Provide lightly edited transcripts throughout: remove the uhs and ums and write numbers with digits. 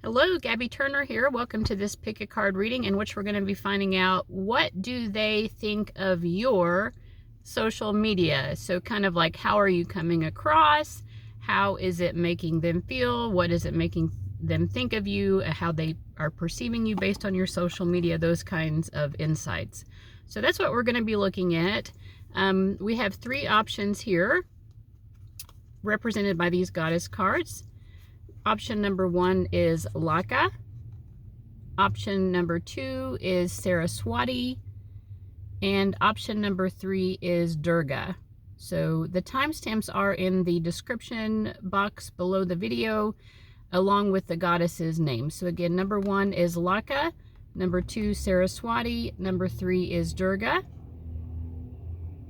Hello, Gabby Turner here. Welcome to this pick a card reading in which we're going to be finding out what do they think of your social media. So kind of like how are you coming across? How is it making them feel? What is it making them think of you? How they are perceiving you based on your social media, those kinds of insights. So that's what we're going to be looking at. We have three options here represented by these goddess cards. Option number 1 is Laka. Option number 2 is Saraswati. And option number 3 is Durga. So the timestamps are in the description box below the video, along with the goddess's name. So again, number 1 is Laka, number 2 Saraswati, number 3 is Durga.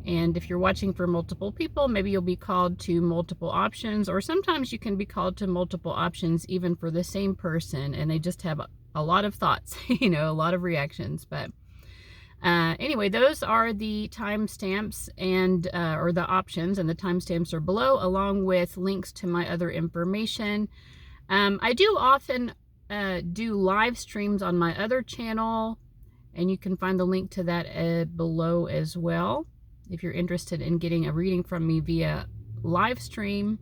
And if you're watching for multiple people, maybe you'll be called to multiple options, or sometimes you can be called to multiple options even for the same person, and they just have a lot of thoughts, a lot of reactions. But anyway, those are the timestamps and or the options, and the timestamps are below, along with links to my other information. I do often do live streams on my other channel, and you can find the link to that below as well. If you're interested in getting a reading from me via live stream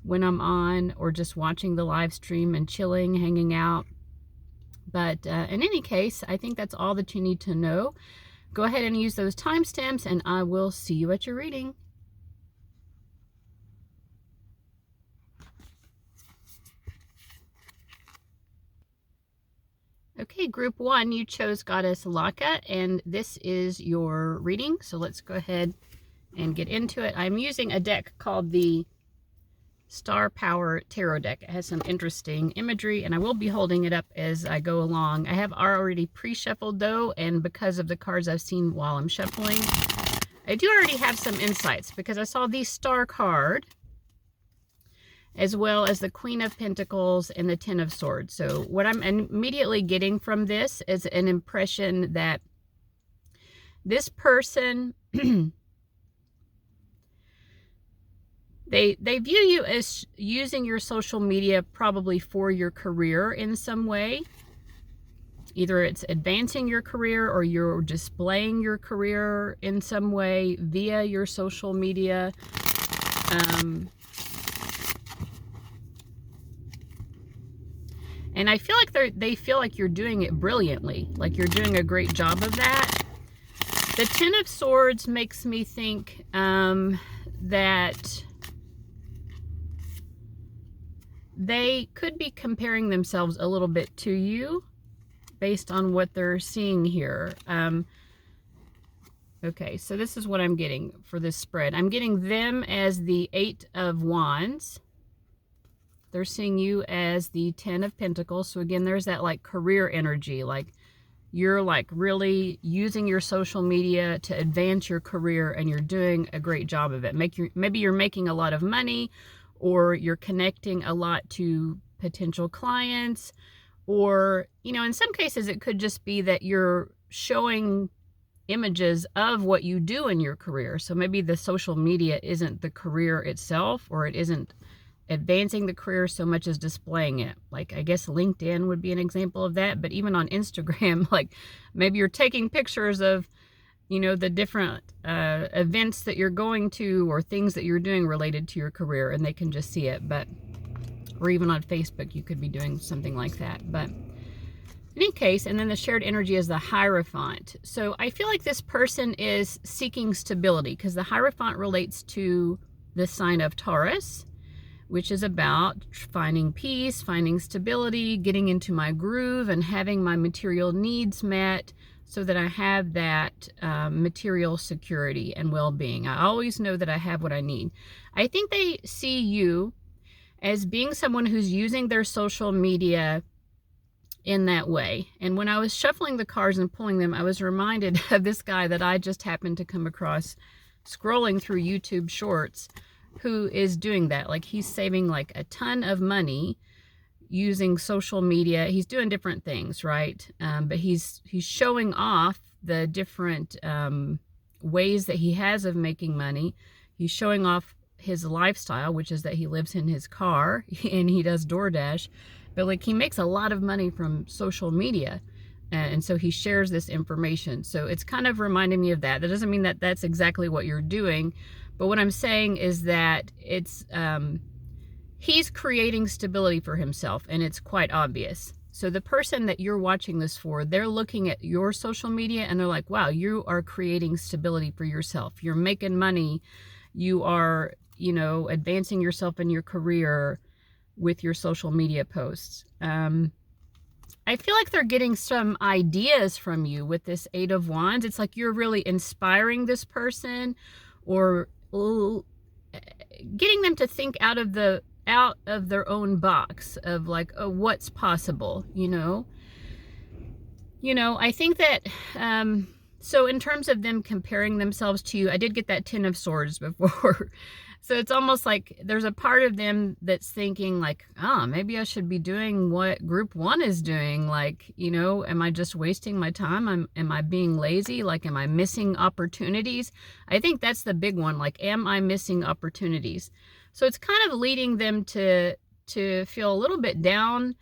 when I'm on, or just watching the live stream and chilling, hanging out. But in any case, I think that's all that you need to know. Go ahead and use those timestamps, and I will see you at your reading. Okay, group 1, you chose Goddess Laka, and this is your reading. So let's go ahead and get into it. I'm using a deck called the Star Power Tarot deck. It has some interesting imagery, and I will be holding it up as I go along. I have already pre-shuffled though, and because of the cards I've seen while I'm shuffling, I do already have some insights, because I saw the Star card, as well as the Queen of Pentacles and the Ten of Swords. So what I'm immediately getting from this is an impression that this person, they view you as using your social media probably for your career in some way. Either it's advancing your career, or you're displaying your career in some way via your social media. And I feel like they feel like you're doing it brilliantly, like you're doing a great job of that. The Ten of Swords makes me think that they could be comparing themselves a little bit to you based on what they're seeing here. Okay, so this is what I'm getting for this spread. I'm getting them as the Eight of Wands. They're seeing you as the Ten of Pentacles. So again, there's that like career energy, like you're like really using your social media to advance your career, and you're doing a great job of it. Maybe you're making a lot of money, or you're connecting a lot to potential clients, or, in some cases it could just be that you're showing images of what you do in your career. So maybe the social media isn't the career itself, or it isn't advancing the career so much as displaying it. Like, I guess LinkedIn would be an example of that, but even on Instagram, like maybe you're taking pictures of, the different events that you're going to, or things that you're doing related to your career, and they can just see it. But, or even on Facebook, you could be doing something like that. But in any case, and then the shared energy is the Hierophant. So I feel like this person is seeking stability, because the Hierophant relates to the sign of Taurus, which is about finding peace, finding stability, getting into my groove, and having my material needs met, so that I have that material security and well-being. I always know that I have what I need. I think they see you as being someone who's using their social media in that way. And when I was shuffling the cards and pulling them, I was reminded of this guy that I just happened to come across scrolling through YouTube Shorts, who is doing that. Like, he's saving like a ton of money using social media. He's doing different things, right? But he's showing off the different ways that he has of making money. He's showing off his lifestyle, which is that he lives in his car and he does DoorDash. but like he makes a lot of money from social media. And so he shares this information. So it's kind of reminding me of that. That doesn't mean that that's exactly what you're doing. But what I'm saying is that it's, he's creating stability for himself, and it's quite obvious. So the person that you're watching this for, they're looking at your social media and they're like, wow, you are creating stability for yourself. You're making money. You are, you know, advancing yourself in your career with your social media posts. I feel like they're getting some ideas from you with this 8 of Wands. It's like you're really inspiring this person, or getting them to think out of their own box of like, oh, what's possible, you know? I think that, so in terms of them comparing themselves to you, I did get that 10 of Swords before. So it's almost like there's a part of them that's thinking like, maybe I should be doing what group 1 is doing. Like, you know, am I just wasting my time? Am I being lazy? Like, am I missing opportunities? I think that's the big one. Like, am I missing opportunities? So it's kind of leading them to feel a little bit down,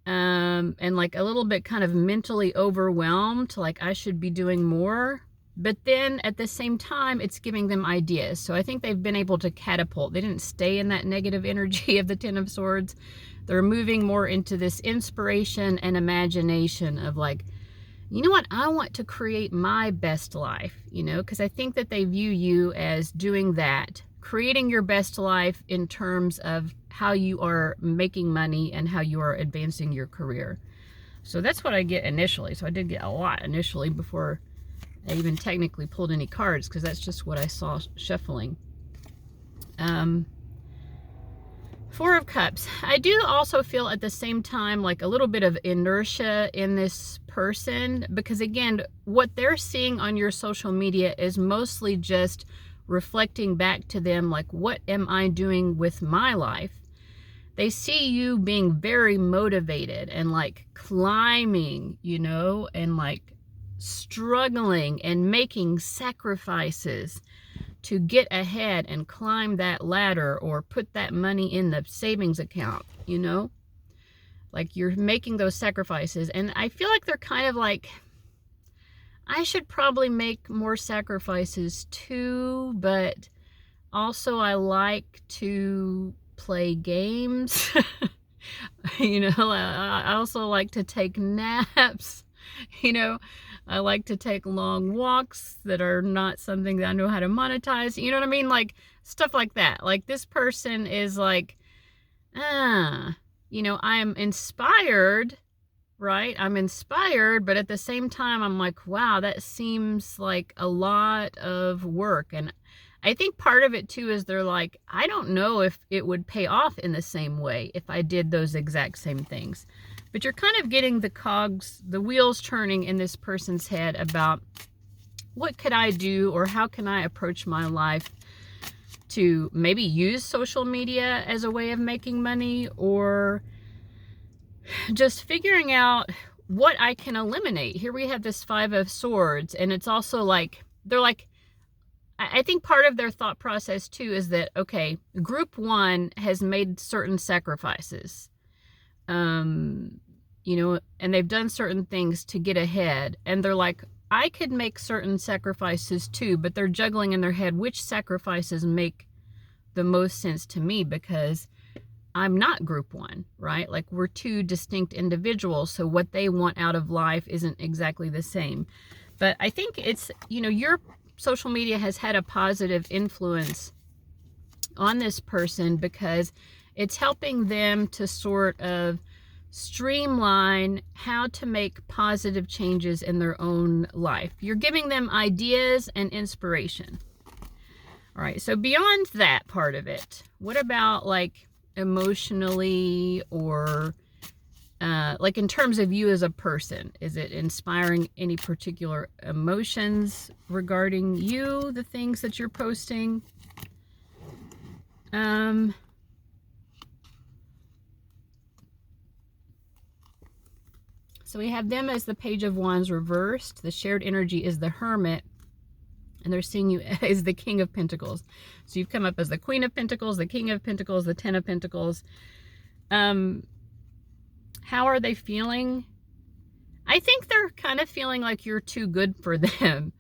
and like a little bit kind of mentally overwhelmed. Like, I should be doing more. But then at the same time, it's giving them ideas. So I think they've been able to catapult. They didn't stay in that negative energy of the 10 of Swords. They're moving more into this inspiration and imagination of like, you know what? I want to create my best life, you know, because I think that they view you as doing that, creating your best life in terms of how you are making money and how you are advancing your career. So that's what I get initially. So I did get a lot initially before I even technically pulled any cards, because that's just what I saw shuffling. 4 of Cups. I do also feel at the same time like a little bit of inertia in this person, because again, what they're seeing on your social media is mostly just reflecting back to them like, what am I doing with my life? They see you being very motivated and like climbing, you know, and like struggling and making sacrifices to get ahead and climb that ladder or put that money in the savings account, you know, like you're making those sacrifices. And I feel like they're kind of like, I should probably make more sacrifices too, but also I like to play games. You know, I also like to take naps, you know, I like to take long walks that are not something that I know how to monetize. You know what I mean? Like stuff like that. Like this person is like, you know, I am inspired, right? I'm inspired, but at the same time, I'm like, wow, that seems like a lot of work. And I think part of it too is they're like, I don't know if it would pay off in the same way if I did those exact same things. But you're kind of getting the cogs, the wheels turning in this person's head about what could I do, or how can I approach my life to maybe use social media as a way of making money, or just figuring out what I can eliminate. Here we have this 5 of Swords, and it's also like, they're like, I think part of their thought process too is that, okay, group 1 has made certain sacrifices. You know, and they've done certain things to get ahead, and they're like, I could make certain sacrifices too, but they're juggling in their head which sacrifices make the most sense to me, because I'm not group 1, right? Like we're 2 distinct individuals, so what they want out of life isn't exactly the same. But I think it's, you know, your social media has had a positive influence on this person, because it's helping them to sort of streamline how to make positive changes in their own life. You're giving them ideas and inspiration. All right, so beyond that part of it, what about like emotionally, or like in terms of you as a person? Is it inspiring any particular emotions regarding you, the things that you're posting? So we have them as the Page of Wands reversed. The shared energy is the Hermit, and they're seeing you as the King of Pentacles. So you've come up as the Queen of Pentacles, the King of Pentacles, the 10 of Pentacles. how are they feeling? I think they're kind of feeling like you're too good for them,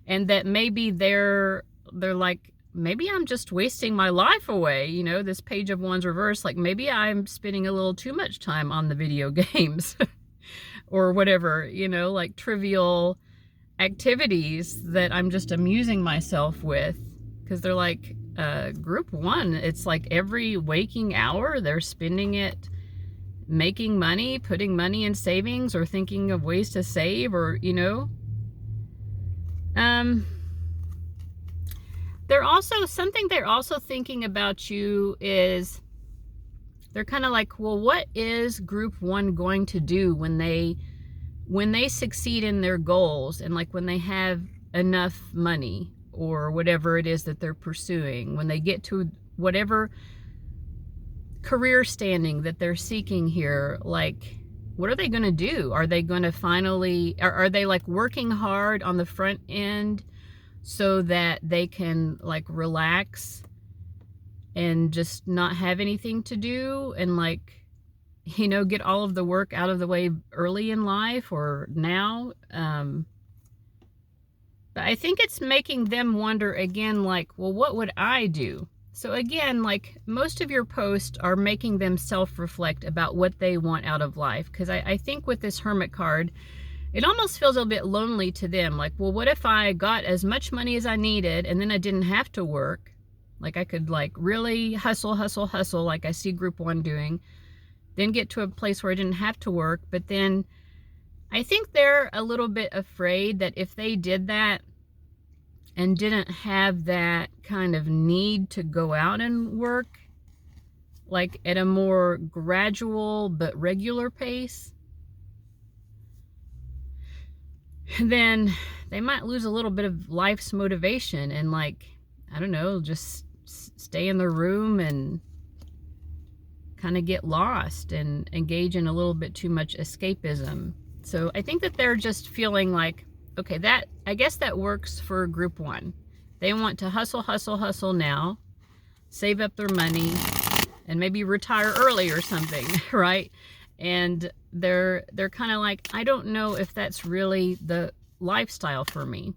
and that maybe they're like, maybe I'm just wasting my life away. You know, this Page of Wands reverse, like maybe I'm spending a little too much time on the video games or whatever, you know, like trivial activities that I'm just amusing myself with. Because they're like, group one, it's like every waking hour they're spending it making money, putting money in savings, or thinking of ways to save, or, you know. They're also thinking about you is, they're kind of like, well, what is group one going to do when they succeed in their goals, and like when they have enough money or whatever it is that they're pursuing, when they get to whatever career standing that they're seeking here, like, what are they going to do? Are they going to finally, are they like working hard on the front end so that they can like relax and just not have anything to do, and like, you know, get all of the work out of the way early in life or now? But I think it's making them wonder again, like, well, what would I do? So again, like, most of your posts are making them self-reflect about what they want out of life. Because I think with this Hermit card, it almost feels a little bit lonely to them. Like, well, what if I got as much money as I needed and then I didn't have to work? Like, I could like really hustle, like I see group one doing, then get to a place where I didn't have to work. But then I think they're a little bit afraid that if they did that and didn't have that kind of need to go out and work, like at a more gradual but regular pace, then they might lose a little bit of life's motivation and, like, I don't know, just stay in their room and kind of get lost and engage in a little bit too much escapism. So I think that they're just feeling like, okay, that, I guess that works for group one. They want to hustle now, save up their money, and maybe retire early or something, right? And they're kind of like, I don't know if that's really the lifestyle for me.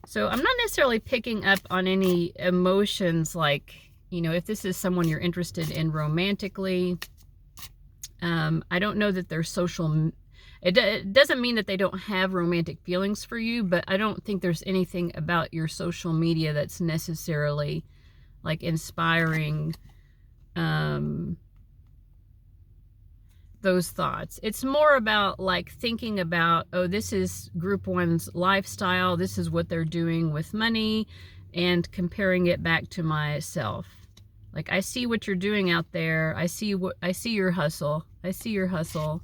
So I'm not necessarily picking up on any emotions, like, you know, if this is someone you're interested in romantically. I don't know that they're social. It doesn't mean that they don't have romantic feelings for you, but I don't think there's anything about your social media that's necessarily like inspiring those thoughts. It's more about like thinking about, oh, this is group one's lifestyle, this is what they're doing with money, and comparing it back to myself. Like, I see what you're doing out there. I see your hustle. I see your hustle.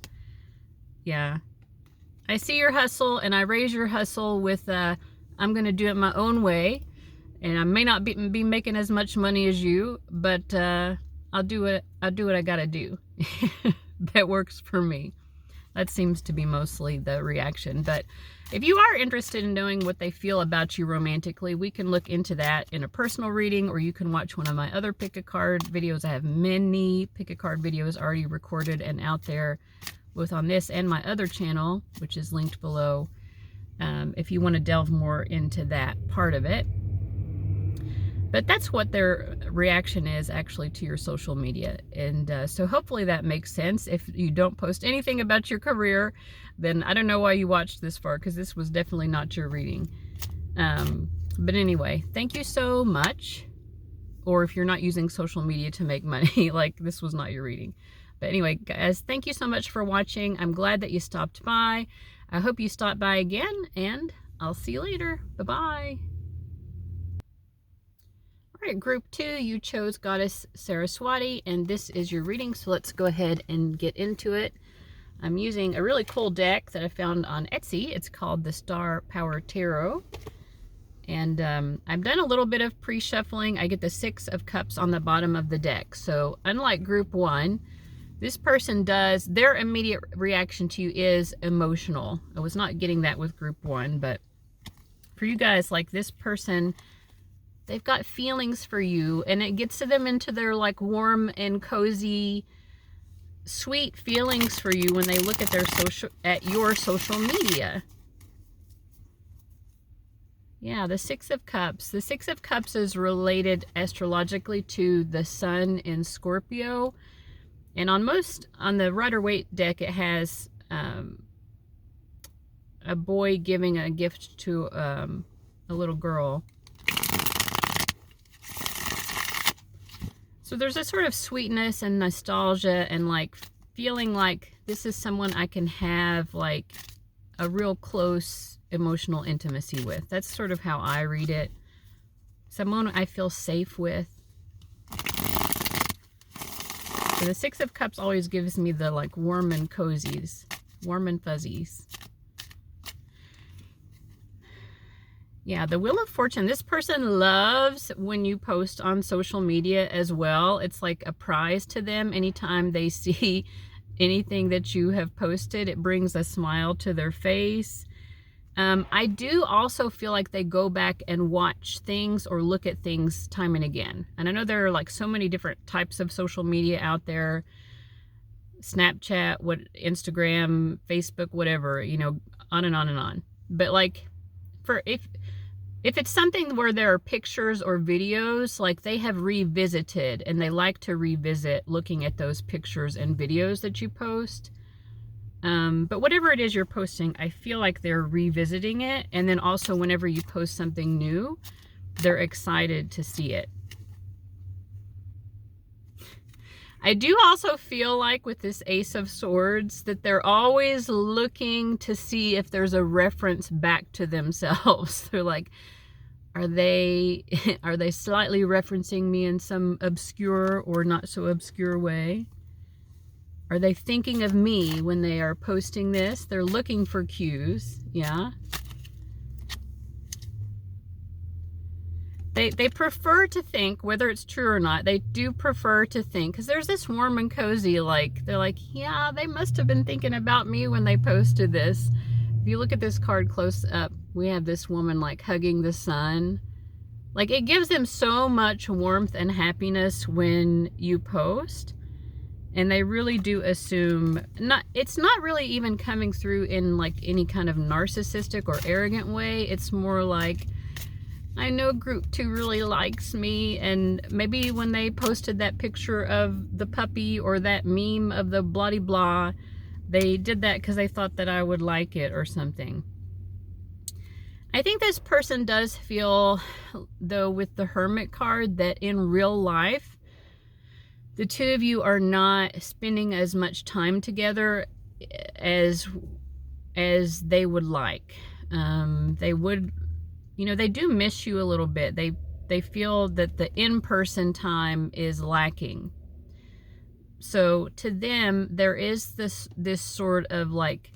Yeah. I see your hustle, and I raise your hustle with, I'm going to do it my own way. And I may not be making as much money as you, but I'll do what I got to do. That works for me. That seems to be mostly the reaction. But if you are interested in knowing what they feel about you romantically, we can look into that in a personal reading, or you can watch one of my other pick a card videos. I have many pick a card videos already recorded and out there, both on this and my other channel, which is linked below, if you want to delve more into that part of it. But that's what their reaction is actually to your social media. And so hopefully that makes sense. If you don't post anything about your career, then I don't know why you watched this far, because this was definitely not your reading. But anyway, thank you so much. Or if you're not using social media to make money, like, this was not your reading. But anyway, guys, thank you so much for watching. I'm glad that you stopped by. I hope you stop by again, and I'll see you later. Bye-bye. All right, group 2, you chose Goddess Saraswati, and this is your reading, so let's go ahead and get into it. I'm using a really cool deck that I found on Etsy. It's called the Star Power Tarot. And I've done a little bit of pre-shuffling. I get the 6 of Cups on the bottom of the deck. So unlike group 1, this person does, their immediate reaction to you is emotional. I was not getting that with group 1, but for you guys, like, this person, they've got feelings for you, and it gets to them into their like warm and cozy sweet feelings for you when they look at your social media. Yeah, the Six of Cups. The Six of Cups is related astrologically to the Sun in Scorpio. And on the Rider-Waite deck, it has a boy giving a gift to a little girl. So there's a sort of sweetness and nostalgia and like feeling like this is someone I can have like a real close emotional intimacy with. That's sort of how I read it. Someone I feel safe with. So the Six of Cups always gives me the like warm and cozies, warm and fuzzies. Yeah, the Wheel of Fortune. This person loves when you post on social media as well. It's like a prize to them. Anytime they see anything that you have posted, it brings a smile to their face. I do also feel like they go back and watch things or look at things time and again. And I know there are like so many different types of social media out there. Snapchat, Instagram, Facebook, whatever, you know, on and on and on. But like, if it's something where there are pictures or videos, like they have revisited and they like to revisit looking at those pictures and videos that you post. But whatever it is you're posting, I feel like they're revisiting it. And then also whenever you post something new, they're excited to see it. I do also feel like with this Ace of Swords that they're always looking to see if there's a reference back to themselves. They're like, are they slightly referencing me in some obscure or not so obscure way? Are they thinking of me when they are posting this? They're looking for cues, yeah. They prefer to think, whether it's true or not, they do prefer to think, because there's this warm and cozy, like, they're like, yeah, they must have been thinking about me when they posted this. If you look at this card close up, we have this woman like hugging the sun. Like it gives them so much warmth and happiness when you post. And they really do assume, it's not really even coming through in like any kind of narcissistic or arrogant way. It's more like, I know group 2 really likes me, and maybe when they posted that picture of the puppy or that meme of the blah blah, they did that because they thought that I would like it or something. I think this person does feel, though, with the Hermit card, that in real life, the two of you are not spending as much time together as they would like. They would, you know, they do miss you a little bit. They feel that the in-person time is lacking. So to them, there is this sort of like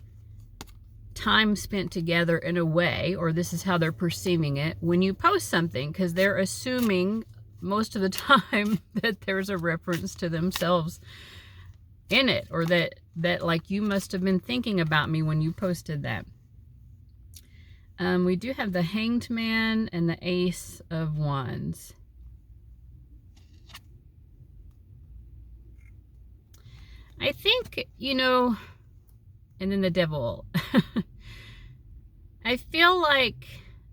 time spent together in a way, or this is how they're perceiving it when you post something, because they're assuming most of the time that there's a reference to themselves in it, or that like you must have been thinking about me when you posted that. We do have the Hanged Man and the Ace of Wands. I think, you know, and then the Devil. I feel like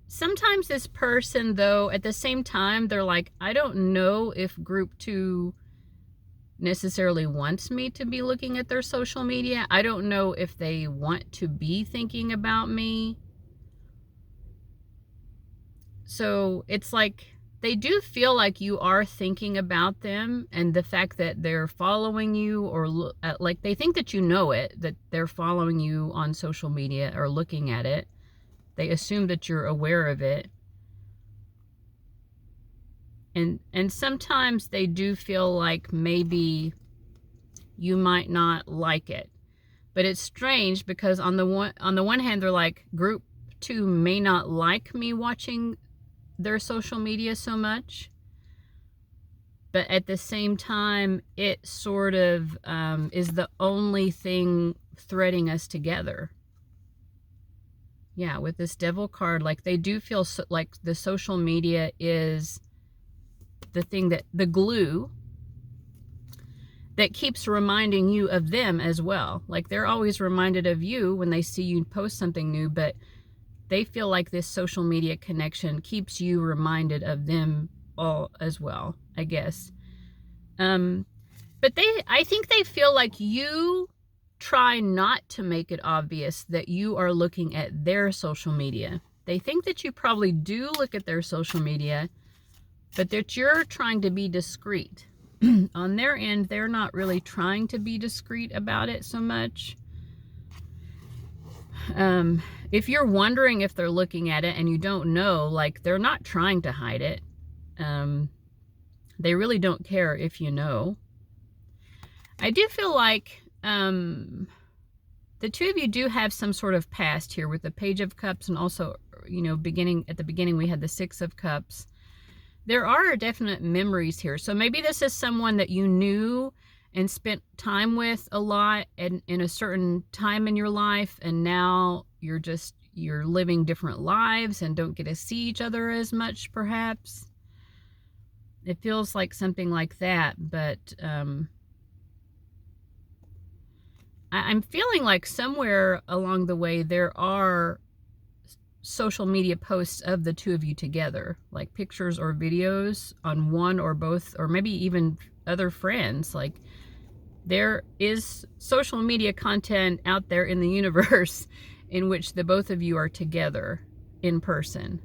sometimes this person, though, at the same time, they're like, I don't know if group 2 necessarily wants me to be looking at their social media. I don't know if they want to be thinking about me. So it's like they do feel like you are thinking about them, and the fact that they're following you, or like they think that you know it, that they're following you on social media or looking at it. They assume that you're aware of it. And sometimes they do feel like maybe you might not like it. But it's strange because on the one hand, they're like, group 2 may not like me watching their social media so much, but at the same time, it sort of is the only thing threading us together. Yeah, with this Devil card, like they do feel like the social media is the thing, that the glue, that keeps reminding you of them as well. Like they're always reminded of you when they see you post something new, but they feel like this social media connection keeps you reminded of them all as well, I guess. But I think they feel like you try not to make it obvious that you are looking at their social media. They think that you probably do look at their social media, but that you're trying to be discreet. On their end, they're not really trying to be discreet about it so much. If you're wondering if they're looking at it and you don't know, like they're not trying to hide it. They really don't care if you know. I do feel like the two of you do have some sort of past here with the Page of Cups, and also, you know, at the beginning we had the Six of Cups. There are definite memories here. So maybe this is someone that you knew and spent time with a lot in a certain time in your life, and now you're living different lives and don't get to see each other as much, perhaps. It feels like something like that, but I'm feeling like somewhere along the way there are social media posts of the two of you together, like pictures or videos on one or both, or maybe even other friends. Like there is social media content out there in the universe in which the both of you are together in person.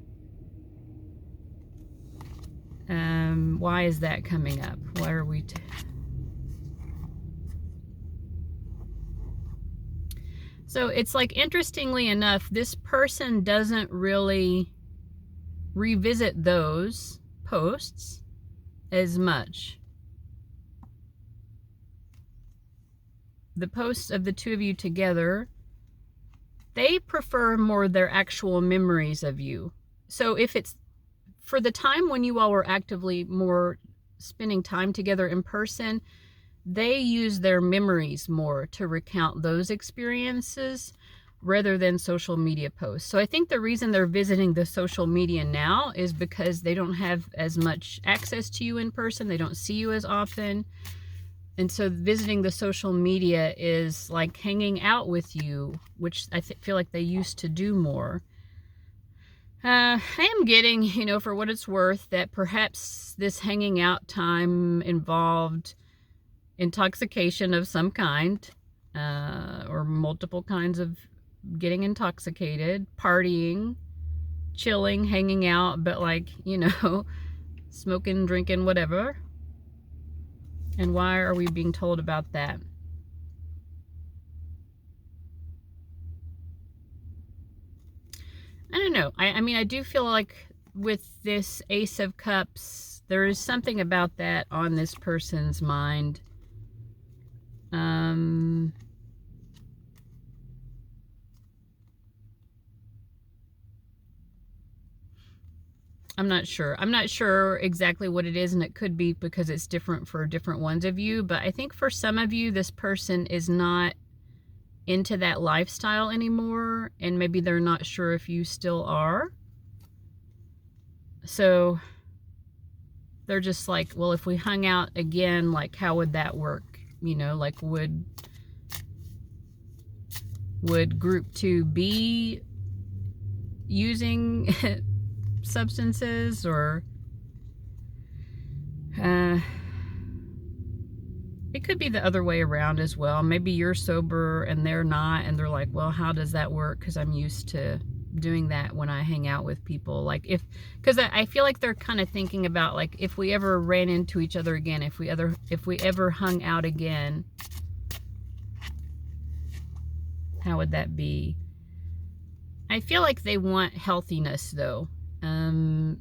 Why is that coming up? Why are we So it's like, interestingly enough, this person doesn't really revisit those posts as much. The posts of the two of you together, they prefer more their actual memories of you. So if it's for the time when you all were actively more spending time together in person, they use their memories more to recount those experiences rather than social media posts. So I think the reason they're visiting the social media now is because they don't have as much access to you in person. They don't see you as often. And so visiting the social media is like hanging out with you, which I feel like they used to do more. I am getting, you know, for what it's worth, that perhaps this hanging out time involved intoxication of some kind, or multiple kinds of getting intoxicated, partying, chilling, hanging out, but like, you know, smoking, drinking, whatever. And why are we being told about that? I don't know. I mean, I do feel like with this Ace of Cups, there is something about that on this person's mind. I'm not sure. I'm not sure exactly what it is, and it could be because it's different for different ones of you. But I think for some of you, this person is not into that lifestyle anymore, and maybe they're not sure if you still are. So they're just like, well, if we hung out again, like, how would that work? You know, like, would group 2 be using substances, or it could be the other way around as well. Maybe you're sober and they're not, and they're like, well, how does that work? Because I'm used to doing that when I hang out with people. Like, because I feel like they're kind of thinking about, like, if we ever ran into each other again, if we ever hung out again, how would that be? I feel like they want healthiness, though.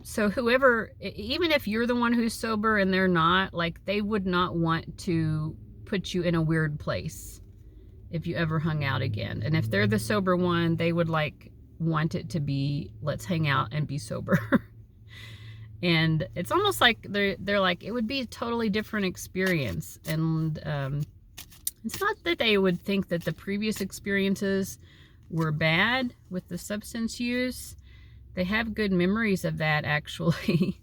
So whoever, even if you're the one who's sober and they're not, like, they would not want to put you in a weird place if you ever hung out again. And if they're the sober one, they would, like, want it to be, let's hang out and be sober. And it's almost like they're like, it would be a totally different experience. And it's not that they would think that the previous experiences were bad with the substance use. They have good memories of that, actually.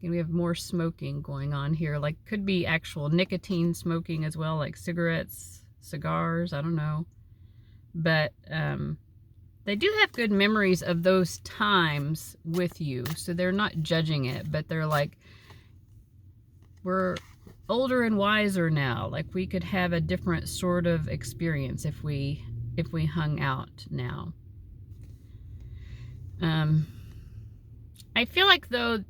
And we have more smoking going on here. Like, could be actual nicotine smoking as well, like cigarettes, cigars, I don't know. But they do have good memories of those times with you. So they're not judging it, but they're like, we're older and wiser now. Like, we could have a different sort of experience if we hung out now. I feel like, though,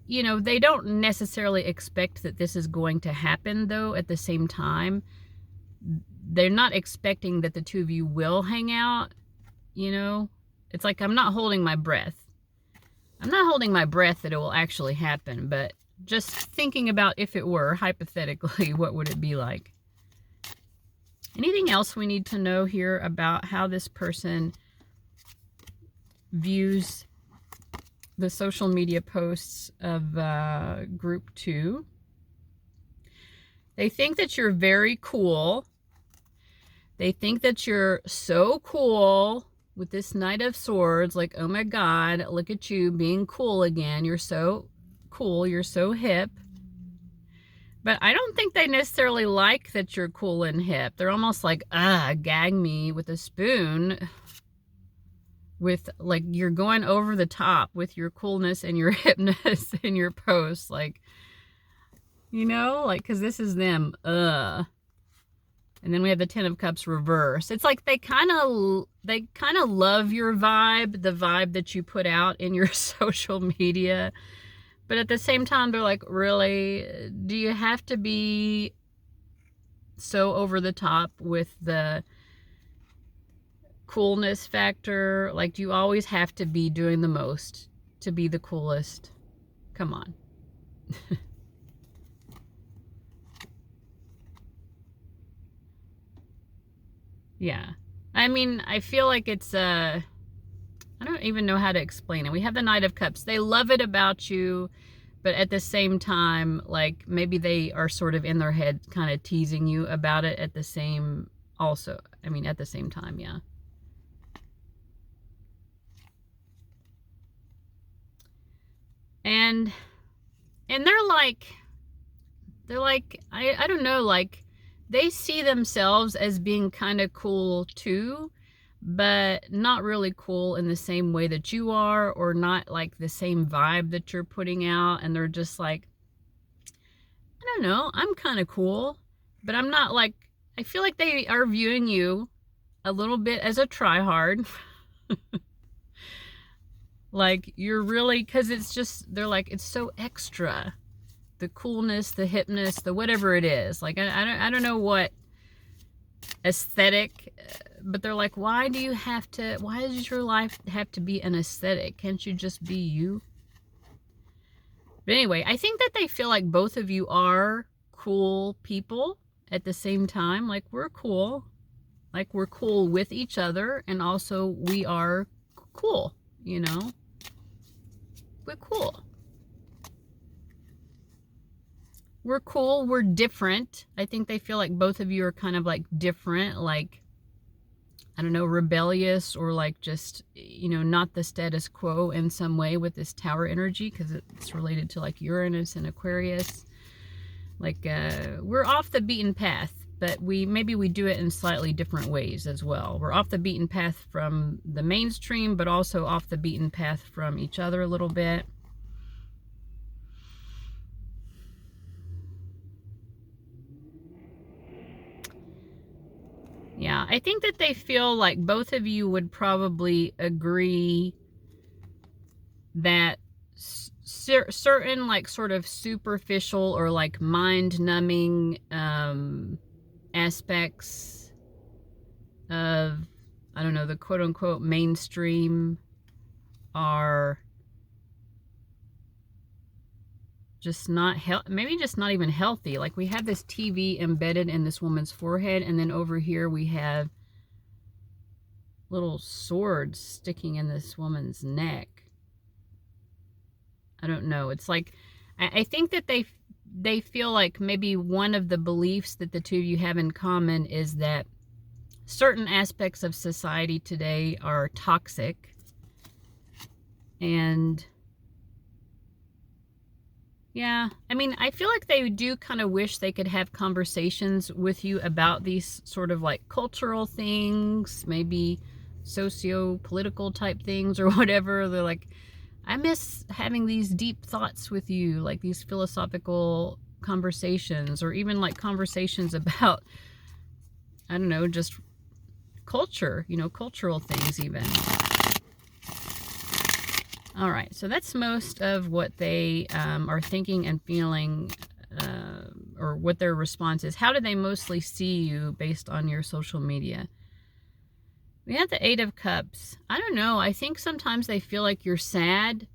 you know, they don't necessarily expect that this is going to happen, though. At the same time, they're not expecting that the two of you will hang out, you know. It's like, I'm not holding my breath. I'm not holding my breath that it will actually happen, but just thinking about if it were, hypothetically, what would it be like? Anything else we need to know here about how this person views the social media posts of group 2? They think that you're very cool. They think that you're so cool with this Knight of Swords. Like, oh my God, look at you being cool again. You're so cool. You're so hip. But I don't think they necessarily like that you're cool and hip. They're almost like, gag me with a spoon. With, like, you're going over the top with your coolness and your hipness and your posts. Like, you know, like, because this is them. And then we have the Ten of Cups reverse. It's like they kind of love your vibe, the vibe that you put out in your social media. But at the same time, they're like, really? Do you have to be so over the top with the coolness factor? Like, do you always have to be doing the most to be the coolest? Come on. Yeah. I mean, I feel like it's, I don't even know how to explain it. We have the Knight of Cups. They love it about you, but at the same time, like, maybe they are sort of in their head kind of teasing you about it at the same, also, I mean, at the same time, yeah. And they're like, I don't know, like, they see themselves as being kind of cool too, but not really cool in the same way that you are, or not like the same vibe that you're putting out. And they're just like, I don't know, I'm kind of cool, but I'm not like, I feel like they are viewing you a little bit as a tryhard. Like, you're really, because it's just, they're like, it's so extra. The coolness, the hipness, the whatever it is. Like, I don't know what aesthetic, but they're like, why does your life have to be an aesthetic? Can't you just be you? But anyway, I think that they feel like both of you are cool people at the same time. Like, we're cool. Like, we're cool with each other, and also we are cool, you know? We're cool. We're cool. We're different. I think they feel like both of you are kind of like different, like, I don't know, rebellious, or like just, you know, not the status quo in some way with this Tower energy, because it's related to like Uranus and Aquarius. Like, we're off the beaten path, but maybe we do it in slightly different ways as well. We're off the beaten path from the mainstream, but also off the beaten path from each other a little bit. Yeah, I think that they feel like both of you would probably agree that certain, like, sort of superficial or like mind-numbing aspects of, I don't know, the quote-unquote mainstream are just not maybe just not even healthy. Like, we have this TV embedded in this woman's forehead, and then over here we have little swords sticking in this woman's neck. I don't know. It's like, I think that they feel like maybe one of the beliefs that the two of you have in common is that certain aspects of society today are toxic, and Yeah, I mean, I feel like they do kind of wish they could have conversations with you about these sort of like cultural things, maybe socio-political type things or whatever. They're like, I miss having these deep thoughts with you, like these philosophical conversations, or even like conversations about, I don't know, just culture, you know, cultural things even. All right, so that's most of what they are thinking and feeling, or what their response is. How do they mostly see you based on your social media? We have the Eight of Cups. I don't know. I think sometimes they feel like you're sad.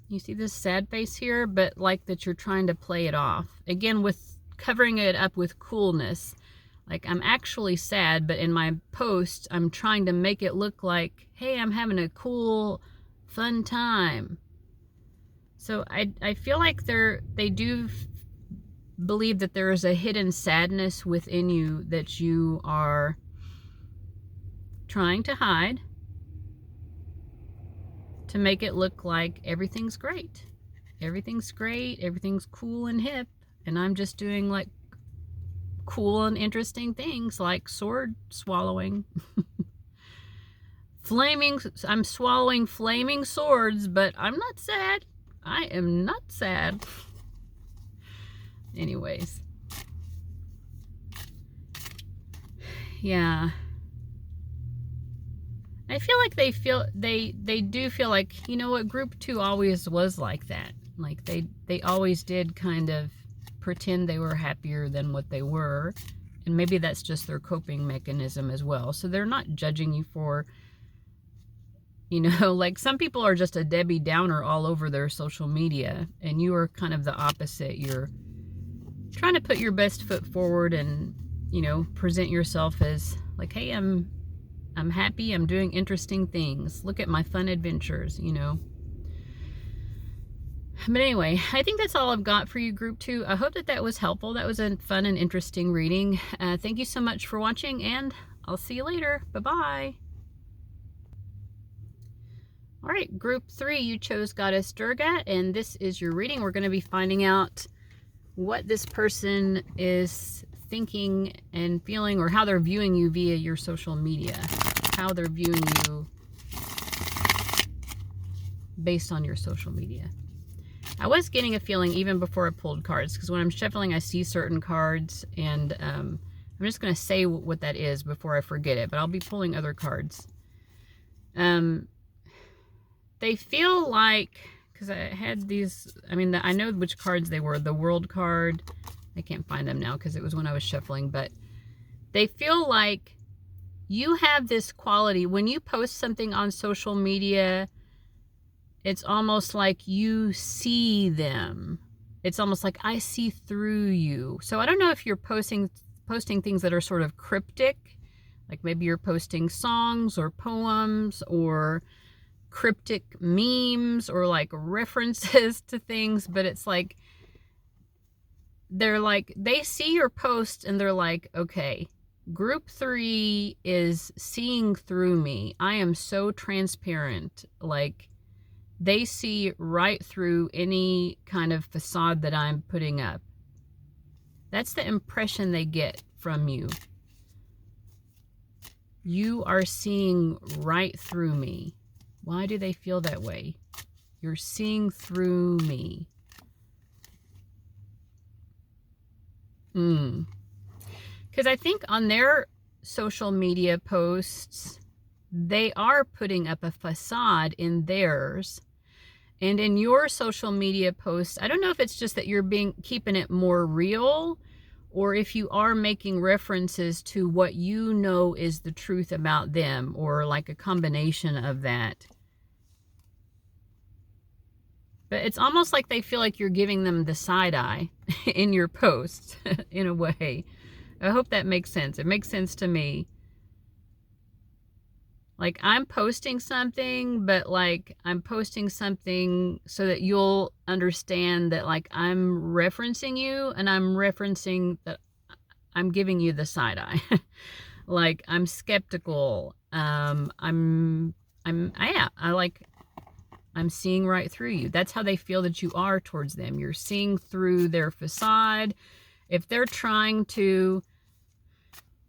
You see this sad face here, but like that you're trying to play it off. Again, with covering it up with coolness. Like, I'm actually sad, but in my post, I'm trying to make it look like, hey, I'm having a cool, fun time. So I feel like they do believe that there is a hidden sadness within you that you are trying to hide to make it look like everything's great. Everything's great, everything's cool and hip, and I'm just doing like cool and interesting things like sword swallowing. I'm swallowing flaming swords, but I'm not sad. I am not sad. Anyways. Yeah. I feel like they do feel like, you know what, group 2 always was like that. Like they always did kind of pretend they were happier than what they were. And maybe that's just their coping mechanism as well. So they're not judging you for, you know, like some people are just a Debbie Downer all over their social media, and you are kind of the opposite. You're trying to put your best foot forward and, you know, present yourself as like, hey, I'm happy, I'm doing interesting things. Look at my fun adventures, you know. But anyway, I think that's all I've got for you, group 2. I hope that was helpful. That was a fun and interesting reading. Thank you so much for watching, and I'll see you later. Bye-bye. All right, group 3, you chose Goddess Durga, and this is your reading. We're going to be finding out what this person is thinking and feeling, or how they're viewing you via your social media. How they're viewing you based on your social media. I was getting a feeling even before I pulled cards, because when I'm shuffling, I see certain cards, and I'm just going to say what that is before I forget it, but I'll be pulling other cards. They feel like, because I had these, I mean, I know which cards they were. The World card, I can't find them now because it was when I was shuffling, but they feel like you have this quality. When you post something on social media, it's almost like you see them. It's almost like I see through you. So I don't know if you're posting things that are sort of cryptic, like maybe you're posting songs or poems or cryptic memes or like references to things, but it's like they see your post and they're like, okay, group 3 is seeing through me. I am so transparent. Like, they see right through any kind of facade that I'm putting up. That's the impression they get from you. You are seeing right through me. Why do they feel that way? You're seeing through me. Because I think on their social media posts, they are putting up a facade in theirs. And in your social media posts, I don't know if it's just that you're keeping it more real, or if you are making references to what you know is the truth about them, or like a combination of that. But it's almost like they feel like you're giving them the side eye in your posts, in a way. I hope that makes sense. It makes sense to me. Like, I'm posting something, but like I'm posting something so that you'll understand that like I'm referencing you, and I'm referencing that I'm giving you the side eye. Like, I'm skeptical. I'm seeing right through you. That's how they feel that you are towards them. You're seeing through their facade. If they're trying to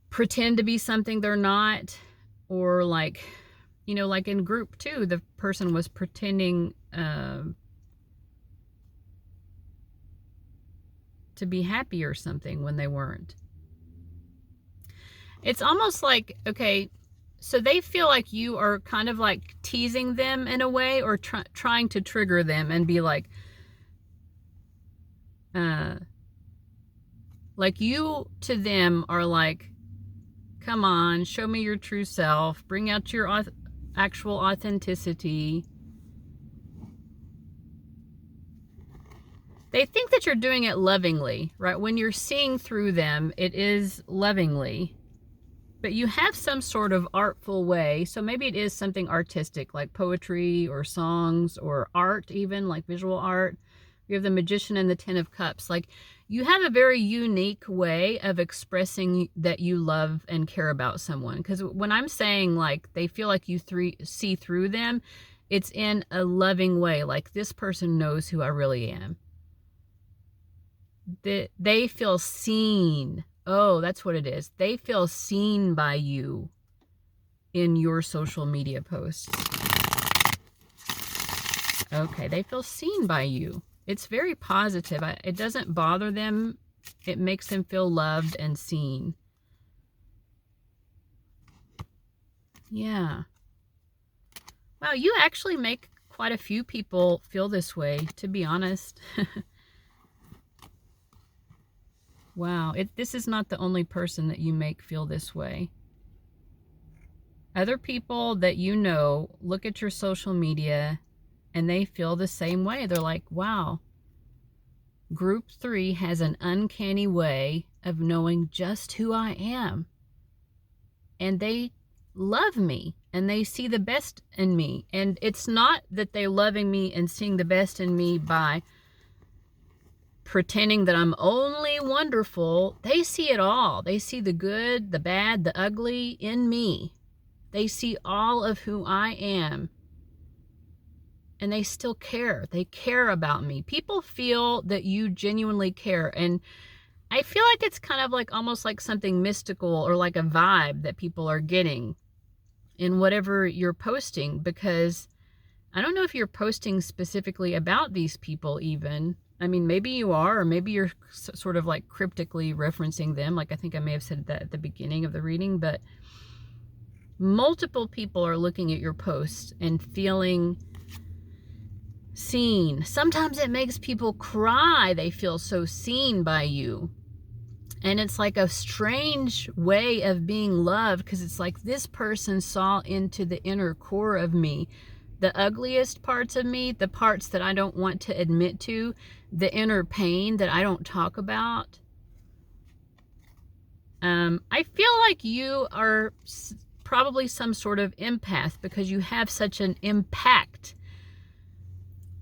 pretend to be something they're not, or like, you know, like in group 2, the person was pretending to be happy or something when they weren't. It's almost like, okay, so they feel like you are kind of like teasing them in a way, or trying to trigger them and be like you to them are like, come on, show me your true self, bring out your actual authenticity. They think that you're doing it lovingly, right? When you're seeing through them, it is lovingly. But you have some sort of artful way. So maybe it is something artistic, like poetry or songs or art, even like visual art. You have the Magician and the Ten of Cups. Like, you have a very unique way of expressing that you love and care about someone. Because when I'm saying like they feel like you see through them, it's in a loving way. Like, this person knows who I really am. They feel seen. Oh, that's what it is. They feel seen by you in your social media posts. Okay, they feel seen by you. It's very positive. It doesn't bother them. It makes them feel loved and seen. Yeah. Wow, you actually make quite a few people feel this way, to be honest. Wow, this is not the only person that you make feel this way. Other people that you know look at your social media and they feel the same way. They're like, wow, group 3 has an uncanny way of knowing just who I am. And they love me and they see the best in me. And it's not that they're loving me and seeing the best in me by pretending that I'm only wonderful. They see it all. They see the good, the bad, the ugly in me. They see all of who I am. And they still care. They care about me. People feel that you genuinely care. And I feel like it's kind of like almost like something mystical, or like a vibe that people are getting in whatever you're posting, because I don't know if you're posting specifically about these people even. I mean, maybe you are, or maybe you're sort of like cryptically referencing them. Like, I think I may have said that at the beginning of the reading, but multiple people are looking at your posts and feeling seen. Sometimes it makes people cry. They feel so seen by you. And it's like a strange way of being loved, because it's like this person saw into the inner core of me, the ugliest parts of me, the parts that I don't want to admit to, the inner pain that I don't talk about. I feel like you are probably some sort of empath, because you have such an impact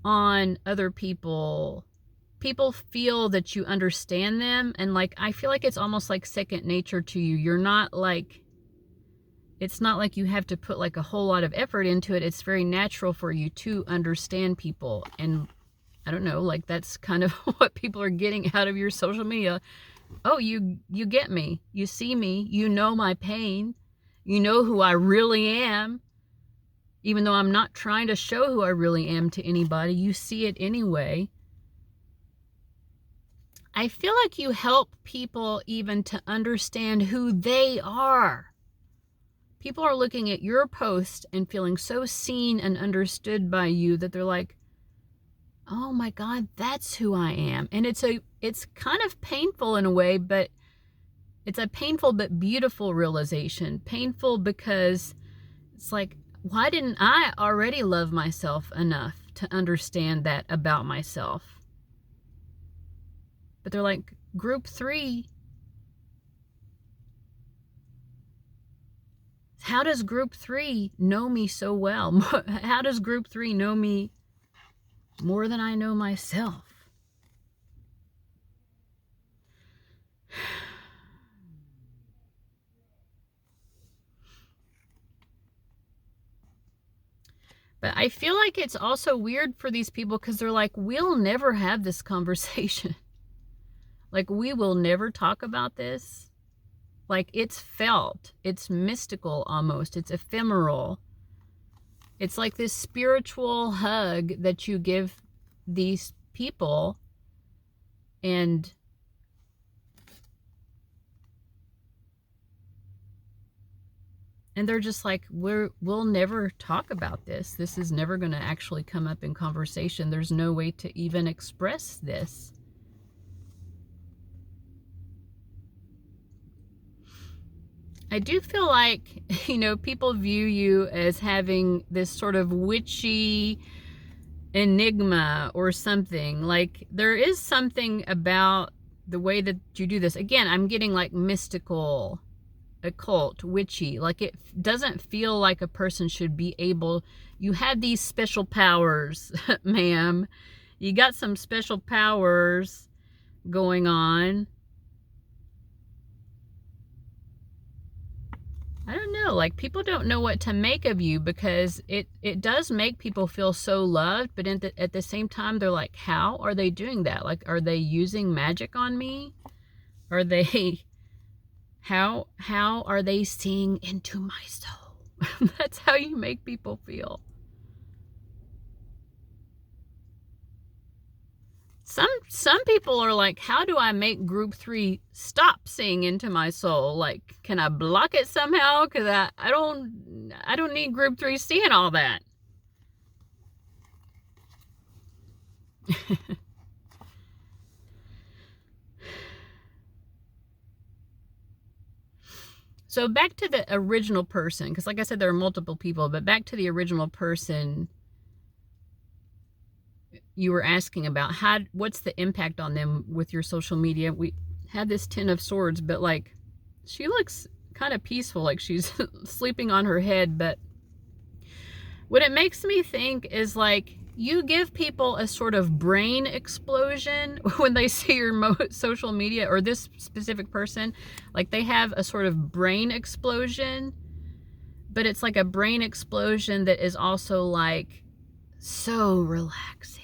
on other people. People feel that you understand them, and like, I feel like it's almost like second nature to you. You're not like, it's not like you have to put like a whole lot of effort into it. It's very natural for you to understand people. And I don't know, like, that's kind of what people are getting out of your social media. Oh, you get me. You see me. You know my pain. You know who I really am. Even though I'm not trying to show who I really am to anybody, you see it anyway. I feel like you help people even to understand who they are. People are looking at your post and feeling so seen and understood by you that they're like, oh my God, that's who I am. And it's kind of painful in a way, but it's a painful but beautiful realization. Painful because it's like, why didn't I already love myself enough to understand that about myself? But they're like, group 3, how does group 3 know me so well? How does group 3 know me more than I know myself? But I feel like it's also weird for these people because they're like, we'll never have this conversation. Like, we will never talk about this. Like, it's felt. It's mystical almost. It's ephemeral. It's like this spiritual hug that you give these people, and they're just like, we'll never talk about this. This is never going to actually come up in conversation. There's no way to even express this. I do feel like, you know, people view you as having this sort of witchy enigma or something. Like, there is something about the way that you do this. Again, I'm getting like mystical, occult, witchy. Like, it doesn't feel like a person should be able. You have these special powers, ma'am. You got some special powers going on. I don't know, like, people don't know what to make of you, because it does make people feel so loved, but at the same time, they're like, how are they doing that? Like, are they using magic on me? Are they, how are they seeing into my soul? That's how you make people feel. Some people are like, how do I make group 3 stop seeing into my soul? Like, can I block it somehow? Because I don't need group 3 seeing all that. So back to the original person, because like I said, there are multiple people, but back to the original person you were asking about, what's the impact on them with your social media? We had this 10 of Swords, but like, she looks kind of peaceful, like she's sleeping on her head. But what it makes me think is, like, you give people a sort of brain explosion when they see your social media, or this specific person, like, they have a sort of brain explosion, but it's like a brain explosion that is also like so relaxing.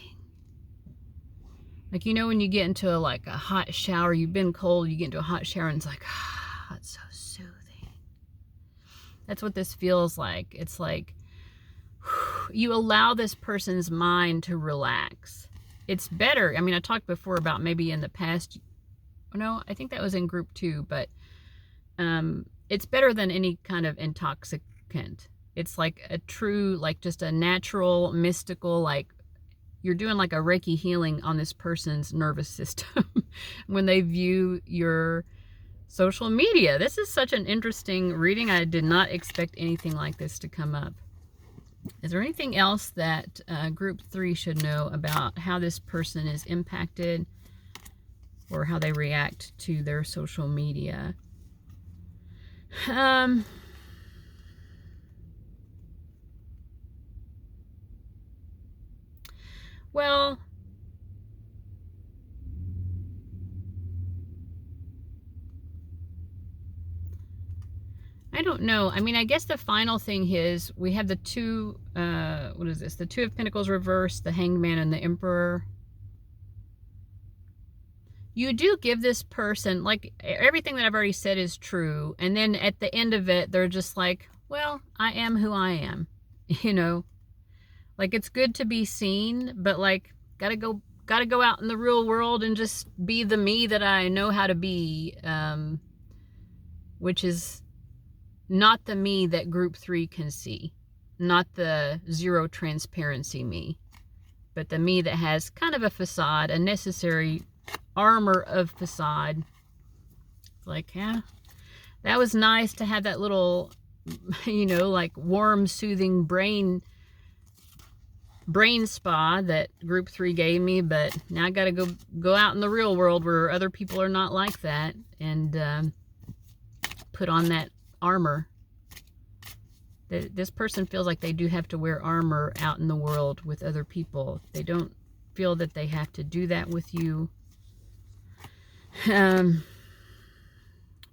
Like, you know, when you get into a hot shower, you've been cold, you get into a hot shower, and it's like, ah, it's so soothing. That's what this feels like. It's like, you allow this person's mind to relax. It's better. I mean, I talked before about maybe in the past, no, I think that was in group 2, but it's better than any kind of intoxicant. It's like a true, like, just a natural, mystical, like, you're doing like a Reiki healing on this person's nervous system when they view your social media. This is such an interesting reading. I did not expect anything like this to come up. Is there anything else that group 3 should know about how this person is impacted, or how they react to their social media? Well, I don't know. I mean, I guess the final thing is, we have the 2, what is this? The 2 of Pentacles reversed, the Hanged Man, and the Emperor. You do give this person, like, everything that I've already said is true. And then at the end of it, they're just like, well, I am who I am. You know? Like, it's good to be seen, but like, gotta go out in the real world and just be the me that I know how to be, which is not the me that group 3 can see, not the zero transparency me, but the me that has kind of a facade, a necessary armor of facade. It's like, yeah, that was nice to have that little, you know, like, warm, soothing brain spa that group 3 gave me, but now I gotta go out in the real world where other people are not like that, and put on that armor. This person feels like they do have to wear armor out in the world with other people. They don't feel that they have to do that with you. But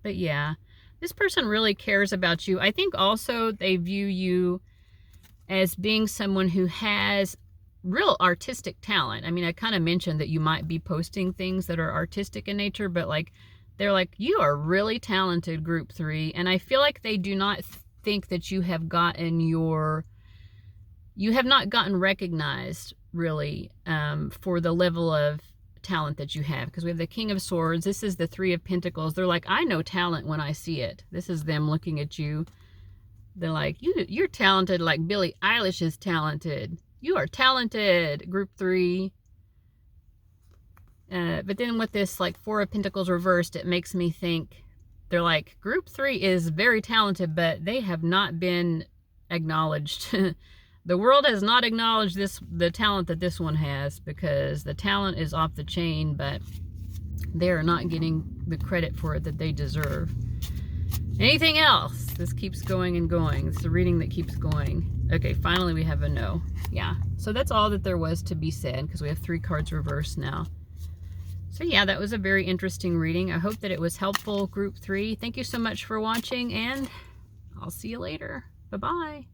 yeah, this person really cares about you. I think also they view you as being someone who has real artistic talent. I mean, I kind of mentioned that you might be posting things that are artistic in nature, but like, they're like, you are really talented, group 3. And I feel like they do not think that you have not gotten recognized really for the level of talent that you have, because we have the King of Swords. This is the 3 of Pentacles. They're like, I know talent when I see it. This is them looking at you. They're like, you're talented like Billie Eilish is talented. You are talented, group 3. But then with this like 4 of Pentacles reversed, it makes me think they're like, group 3 is very talented, but they have not been acknowledged. The world has not acknowledged the talent that this one has, because the talent is off the chain, but they are not getting the credit for it that they deserve. Anything else? This keeps going and going. It's the reading that keeps going. Okay, finally we have a no. Yeah, so that's all that there was to be said, because we have 3 cards reversed now. So yeah, that was a very interesting reading. I hope that it was helpful, group 3. Thank you so much for watching, and I'll see you later. Bye-bye.